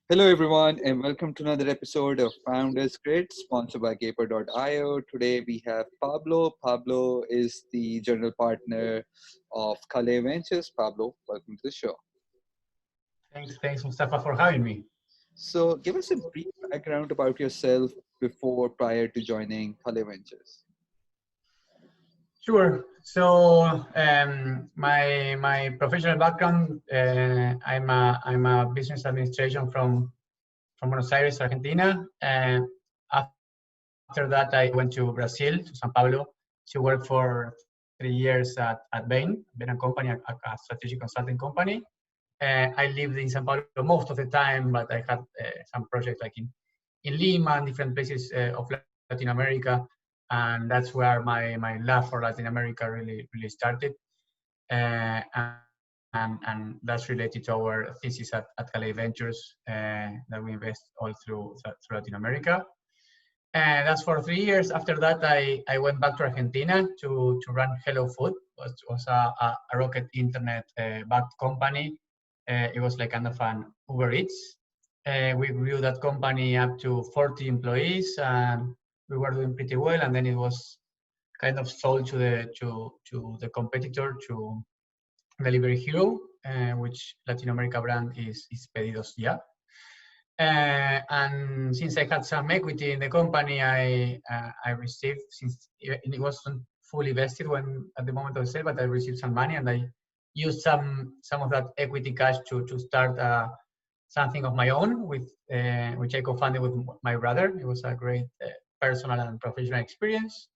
Hello, everyone, and welcome to another episode of Founders Grid, sponsored by Gaper.io. Today we have Pablo. Pablo is the general partner of Kalei Ventures. Pablo, welcome to the show. Thanks, Mustafa, for having me. So, give us a brief background about yourself prior to joining Kalei Ventures. Sure. So, my professional background, I'm a business administration from Buenos Aires, Argentina. And after that, I went to Brazil, to São Paulo, to work for 3 years at Bain a company, a strategic consulting company. I lived in São Paulo most of the time, but I had some projects like in Lima and different places of Latin America, and that's where my love for Latin America really started, and that's related to our thesis at Kalei Ventures that we invest all through Latin America. And that's for 3 years. After that, I went back to Argentina to run Hello Food. It was a rocket internet backed company. It was like kind of an Uber Eats. We grew that company up to 40 employees, and we were doing pretty well. And then it was kind of sold to the competitor, to Delivery Hero, which Latin America brand is Pedidos Ya. And since I had some equity in the company, I received, since it wasn't fully vested when at the moment of the sale, but I received some money, and I used some of that equity cash to start something of my own, with which I co-founded with my brother. It was a great personal and professional experience.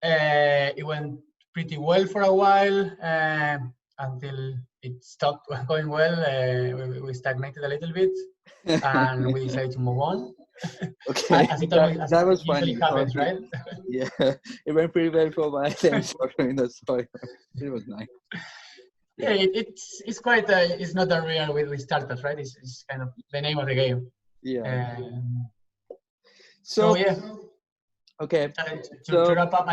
It went pretty well for a while until it stopped going well. We stagnated a little bit, and we decided to move on. Okay, as it was usually funny. happens, right? Yeah, it went pretty well for my thanks for doing the story. It was nice. Yeah, it's quite it's not unreal with startups, right? It's kind of the name of the game. Yeah. So yeah. Okay. To wrap up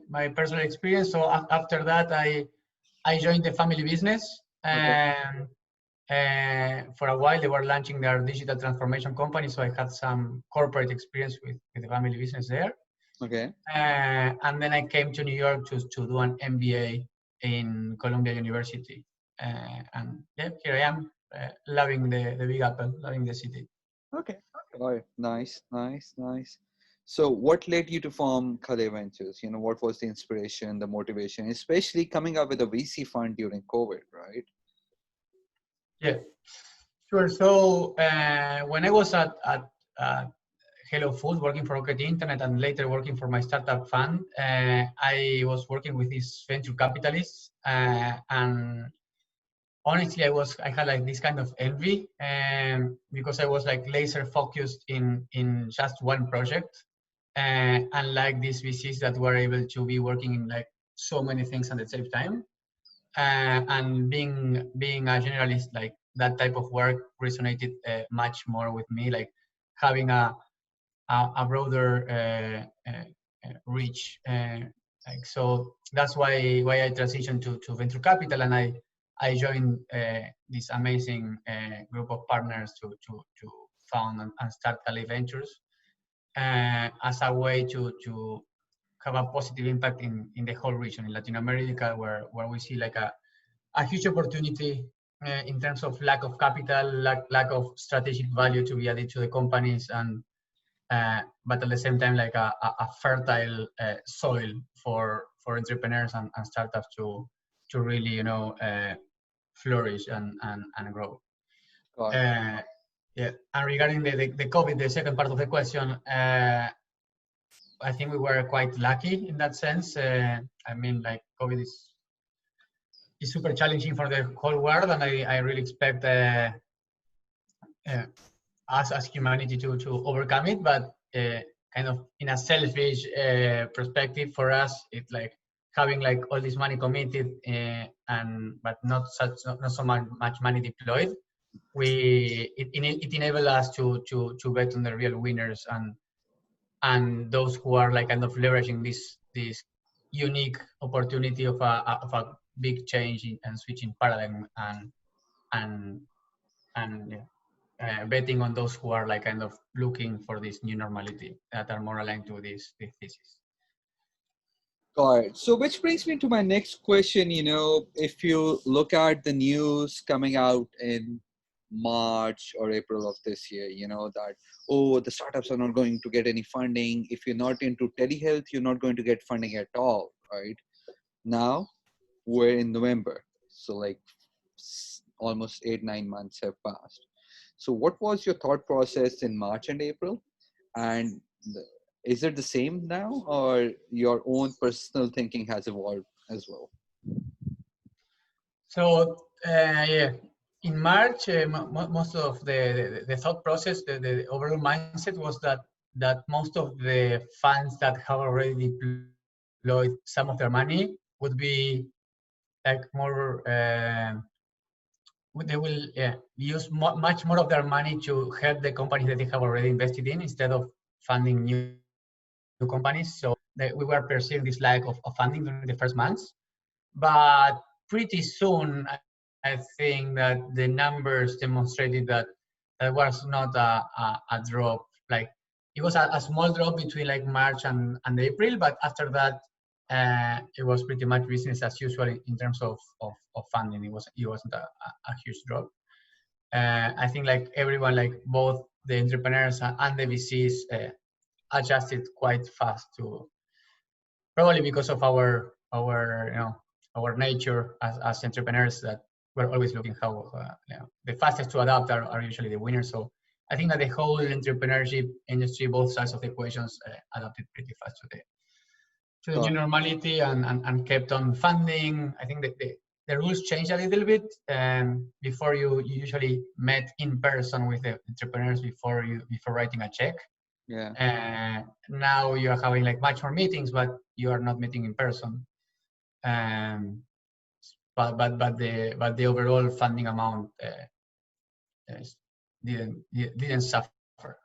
my personal experience, so after that I joined the family business, and for a while they were launching their digital transformation company, so I had some corporate experience with the family business there. Okay. And then I came to New York to do an MBA in Columbia University, and yeah, here I am, loving the Big Apple, loving the city. Okay. All right. Nice. So what led you to form Kalei Ventures? What was the inspiration, the motivation, especially coming up with a VC fund during COVID, right? Yeah, sure. So when I was at Hello Food, working for Rocket Internet, and later working for my startup fund, I was working with these venture capitalists, and honestly, I had like this kind of envy, because I was like laser focused in just one project, unlike these VCs that were able to be working in like so many things at the same time. And being a generalist, like that type of work resonated much more with me, like having a broader reach. Like, so that's why I transitioned to venture capital, and I joined this amazing group of partners to found and start Kalei Ventures as a way to have a positive impact in the whole region, in Latin America, where we see like a huge opportunity in terms of lack of capital, lack of strategic value to be added to the companies, and but at the same time like a fertile soil for entrepreneurs and startups to really flourish and grow. Yeah, and regarding the COVID, the second part of the question, I think we were quite lucky in that sense. I mean, like COVID is super challenging for the whole world, and I really expect us as humanity to overcome it. But kind of in a selfish perspective, for us, it's like having like all this money committed, and but not so much money deployed. It enabled us to bet on the real winners and those who are like kind of leveraging this unique opportunity of a big change and switching paradigm and yeah. betting on those who are like kind of looking for this new normality that are more aligned to this thesis. Got it. So, which brings me to my next question. If you look at the news coming out in March or April of this year, that, oh, the startups are not going to get any funding. If you're not into telehealth, you're not going to get funding at all, right? Now, we're in November. So, like, almost 8, 9 months have passed. So, what was your thought process in March and April? And is it the same now, or your own personal thinking has evolved as well? So yeah, in March, most of the thought process, the overall mindset was that most of the funds that have already deployed some of their money would be like more. They will use much more of their money to help the companies that they have already invested in instead of funding new companies. So we were perceiving this lack of funding during the first months. But pretty soon, I think that the numbers demonstrated that was not a drop. Like it was a small drop between like March and April, but after that, it was pretty much business as usual in terms of funding. It wasn't a huge drop. I think like everyone, like both the entrepreneurs and the VCs, adjusted quite fast to, probably because of our our nature as entrepreneurs, that we're always looking how the fastest to adapt are usually the winners. So I think that the whole entrepreneurship industry, both sides of the equations, adapted pretty fast to the new Got normality and kept on funding. I think that the rules changed a little bit. Before you usually met in person with the entrepreneurs before writing a check. Yeah, Now you are having like much more meetings, but you are not meeting in person. Um, but the overall funding amount didn't suffer,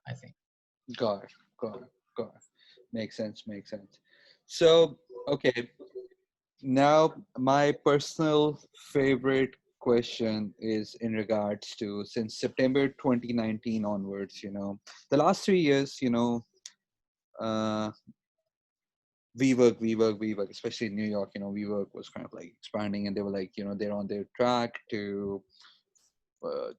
I think. got it, got it, got it. Makes sense, makes sense. So, okay, now my personal favorite question is in regards to, since September 2019 onwards, the last 3 years, uh, WeWork, especially in New York, WeWork was kind of like expanding, and they were like, they're on their track to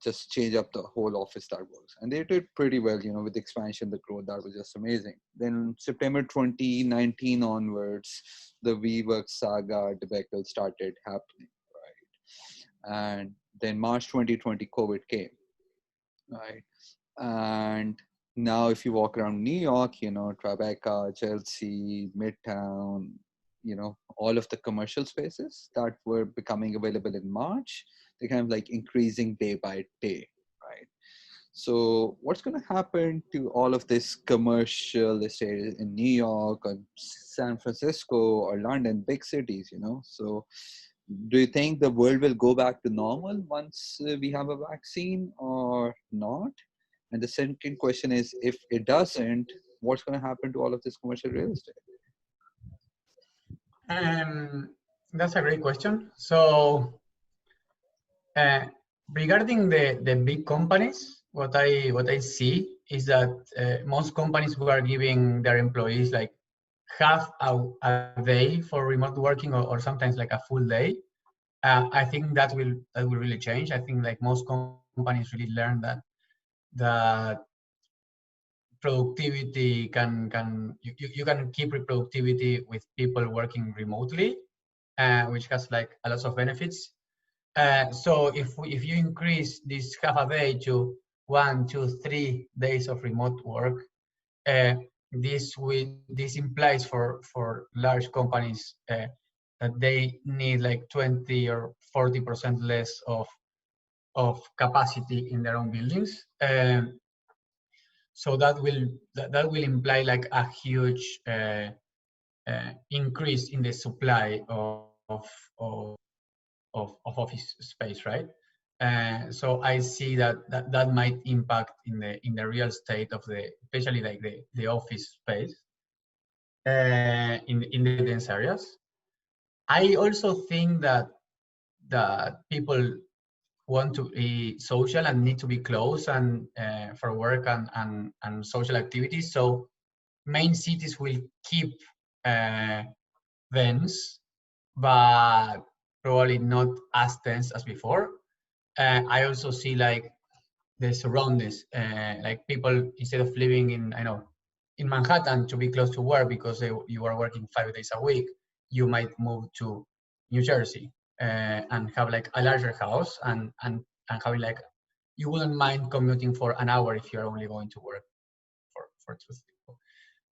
just change up the whole office that works. And they did pretty well, with the expansion, the growth, that was just amazing. Then September 2019 onwards, the WeWork saga debacle started happening, right? And then March 2020, COVID came, right? And now if you walk around New York, Tribeca, Chelsea, Midtown, all of the commercial spaces that were becoming available in March, they're kind of like increasing day by day, right? So what's going to happen to all of this commercial estate in New York or San Francisco or London, big cities, So do you think the world will go back to normal once we have a vaccine or not? And the second question is, if it doesn't, what's going to happen to all of this commercial real estate? That's a great question. So uh, regarding the big companies, what I see is that most companies who are giving their employees like half a day for remote working, or sometimes like a full day. I think that will really change. I think like most companies really learn that productivity you can keep productivity with people working remotely, which has like a lot of benefits. So if you increase this half a day to 1, 2, 3 days of remote work, uh, this implies for large companies that they need like 20 or 40% less of capacity in their own buildings. So that will imply like a huge increase in the supply of office space, right? So I see that might impact in the real estate of especially like the office space in the dense areas. I also think that people want to be social and need to be close and for work and social activities. So main cities will keep uh, dense, but probably not as dense as before. I also see like the surroundings, like people instead of living in, I know, in Manhattan to be close to work because you are working 5 days a week, you might move to New Jersey and have like a larger house and having like, you wouldn't mind commuting for an hour if you're only going to work for 2 people.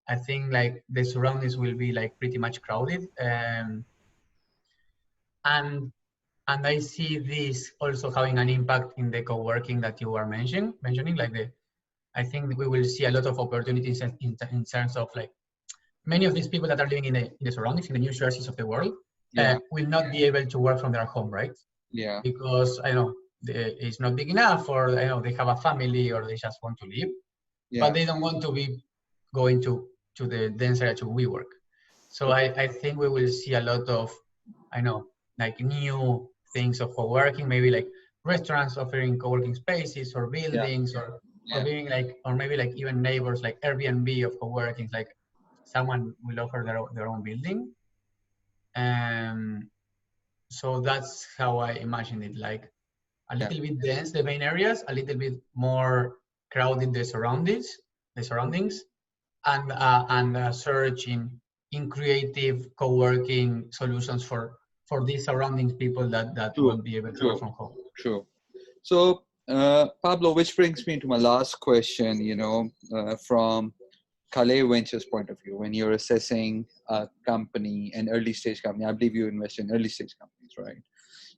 I think like the surroundings will be like pretty much crowded, and and I see this also having an impact in the co-working that you were mentioning. Like I think we will see a lot of opportunities in terms of like many of these people that are living in the surroundings, in the New Jerseys of the world, Yeah, will not be able to work from their home, right? yeah, Because I know it's not big enough, or I know they have a family, or they just want to live, but yeah, they don't want to be going to the dense area to WeWork. So I think we will see a lot of, I know, like new things of co-working, maybe like restaurants offering co-working spaces or yeah, buildings or yeah, being like, or maybe like even neighbors, like Airbnb of co-working, like someone will offer their own building. Um, so that's how I imagine it, like a yeah. little bit dense, the main areas, a little bit more crowded, the surroundings, and a surge in creative co-working solutions for these surroundings people that True, won't be able to work true, from home. true. So, Pablo, which brings me to my last question, from Kalei Ventures point of view, when you're assessing a company, an early stage company, I believe you invest in early stage companies, right?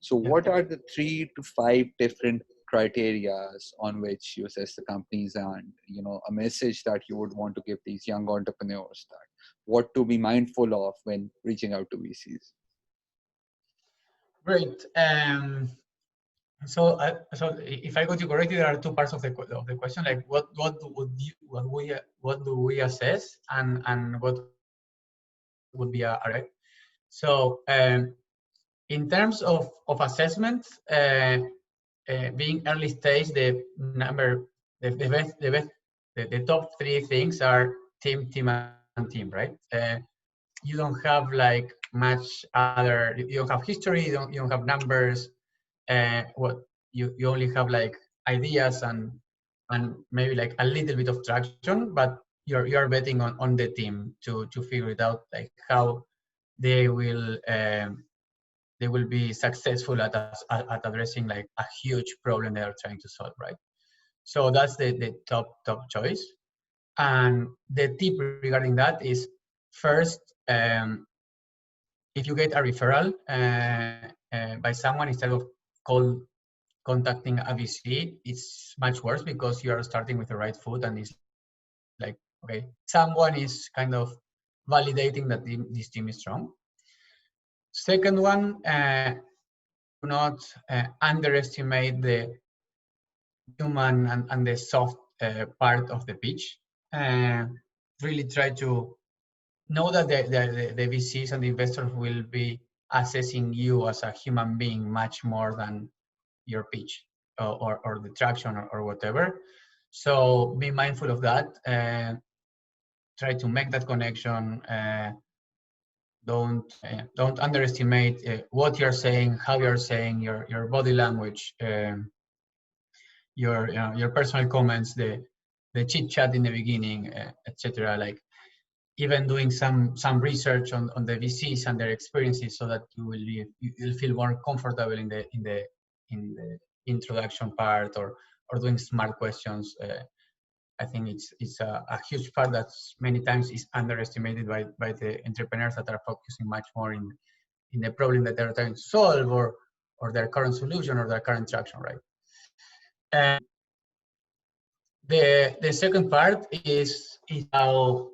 So Yeah. what are the 3 to 5 different criterias on which you assess the companies, and, a message that you would want to give these young entrepreneurs, that what to be mindful of when reaching out to VCs? Great. So if I got you correctly, there are two parts of the question. Like what do we assess, and what would be a right? So in terms of assessment, being early stage, the top three things are team, and team, right? You don't have like much other. You don't have history. You don't have numbers. What you only have like ideas and maybe like a little bit of traction, but you're betting on the team to figure it out, like how they will they will be successful at addressing like a huge problem they are trying to solve, right? So that's the top choice. And the tip regarding that is, first, if you get a referral by someone instead of contacting a VC, it's much worse because you are starting with the right foot, and it's like, okay, someone is kind of validating that this team is strong. Second one, do not underestimate the human and the soft part of the pitch. Uh, Really try to know that the VCs and the investors will be assessing you as a human being much more than your pitch or the traction or whatever. So be mindful of that. Try to make that connection. Don't underestimate what you're saying, how you're saying, your body language, your personal comments, the chit chat in the beginning, etc. Like even doing some research on the VCs and their experiences, so that you'll feel more comfortable in the introduction part, or doing smart questions. I think it's a huge part that many times is underestimated by the entrepreneurs that are focusing much more in the problem that they're trying to solve, or their current solution or their current traction, right? And the second part is how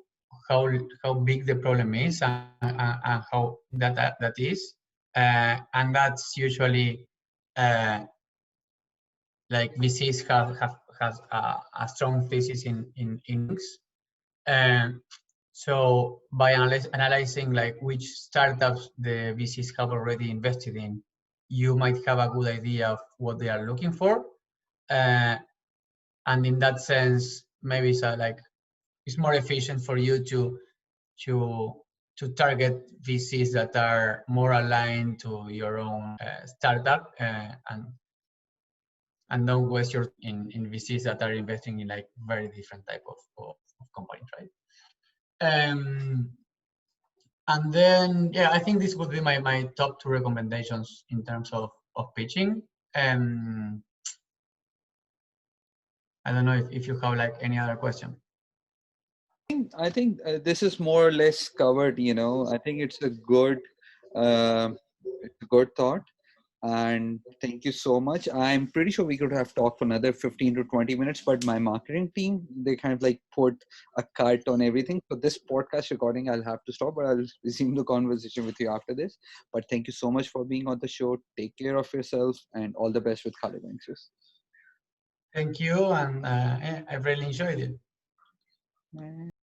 big the problem is, and how that is, and that's usually like VCs have has a strong thesis in things. Um, so by analyzing like which startups the VCs have already invested in, you might have a good idea of what they are looking for, uh, and in that sense, maybe it's more efficient for you to target VCs that are more aligned to your own startup, and don't waste your in VCs that are investing in like very different type of companies, right? Um, and then, yeah, I think this would be my top two recommendations in terms of pitching. I don't know if you have like any other question. I think this is more or less covered. I think uh, it's a good thought. And thank you so much. I'm pretty sure we could have talked for another 15 to 20 minutes, but my marketing team, they kind of like put a cut on everything. So this podcast recording, I'll have to stop, but I'll resume the conversation with you after this. But thank you so much for being on the show. Take care of yourself and all the best with Kalei Ventures. Thank you, and I really enjoyed it.